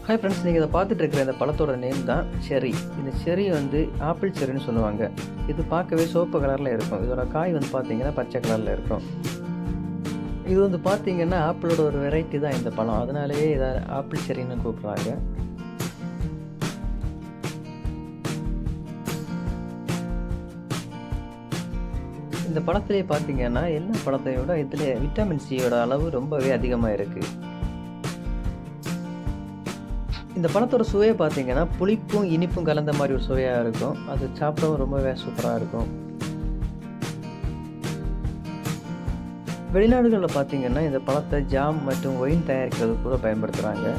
Hi friends, நீங்கள் இதை பார்த்துட்டு இருக்கிற இந்த பழத்தோட நேம் தான் செர்ரி. இந்த செர்ரி வந்து ஆப்பிள் செர்ரின்னு சொல்லுவாங்க. இது பார்க்கவே சிவப்பு கலரில் இருக்கும். இதோட காய் வந்து பார்த்தீங்கன்னா பச்சை கலரில் இருக்கும். இது வந்து பார்த்தீங்கன்னா ஆப்பிளோட ஒரு வெரைட்டி தான் இந்த பழம். அதனாலேயே இதை ஆப்பிள் செர்ரின்னு கூப்பிட்றாங்க. இந்த பழத்திலே பார்த்தீங்கன்னா எல்லா பழத்தையோட இதில் விட்டமின் சியோட அளவு ரொம்பவே அதிகமாக இருக்குது. இந்த பழத்தோட சுவையை பார்த்தீங்கன்னா புளிப்பும் இனிப்பும் கலந்த மாதிரி ஒரு சுவையாக இருக்கும். அது சாப்பிடவும் ரொம்பவே சூப்பராக இருக்கும். வெளிநாடுகளில் பார்த்தீங்கன்னா இந்த பழத்தை ஜாம் மற்றும் ஒயின் தயாரிக்கிறது கூட பயன்படுத்துகிறாங்க.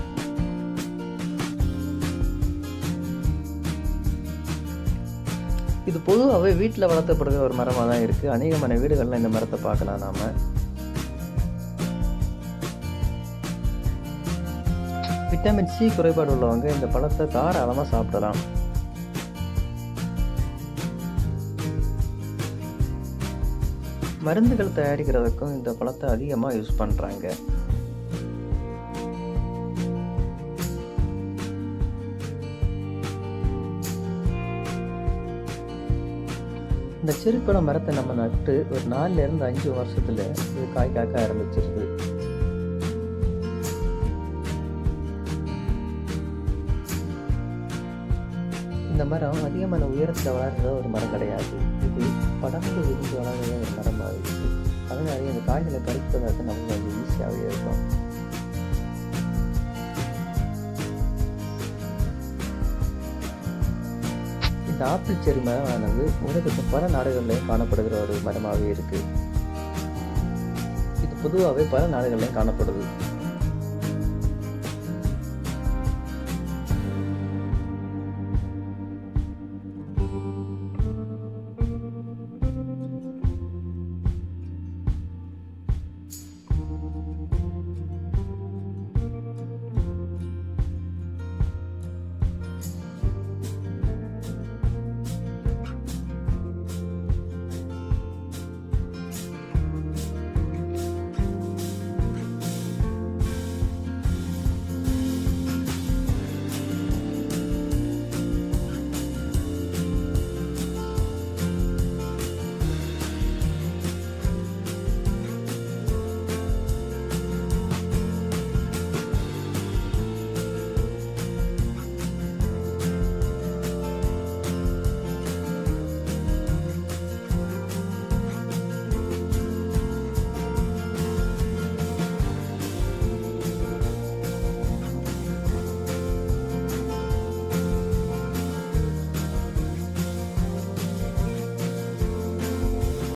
இது பொதுவாகவே வீட்டில் வளர்த்தப்படுகிற ஒரு மரமாக தான் இருக்குது. அநேகமான வீடுகளில் இந்த மரத்தை பார்க்கலாம் நாம். விட்டமின் சி குறைபாடு உள்ளவங்க இந்த பழத்தை தாராளமாக சாப்பிடலாம். மருந்துகள் தயாரிக்கிறதுக்கும் இந்த பழத்தை அதிகமாக யூஸ் பண்ணுறாங்க. இந்த செரிப்பழ மரத்தை நம்ம நட்டு ஒரு 4 to 5 வருஷத்துல இது காய் காக்க ஆரம்பிச்சிருது. இந்த மரம் அதிகமான உயரத்தில் வளர்கிற ஒரு மரம் கிடையாது. இது படர்ந்து விரிந்து வளர்கிற ஒரு மரமாக இருக்குது. அதனாலே இந்த காய்களை பறிப்பதற்கு நமக்கு கொஞ்சம் ஈஸியாகவே இருக்கும். இந்த ஆப்பிள் செர்ரி மரமானது உலகத்தில் பல நாடுகளிலையும் காணப்படுகிற ஒரு மரமாகவே இருக்குது. இது பொதுவாகவே பல நாடுகளிலையும் காணப்படுது.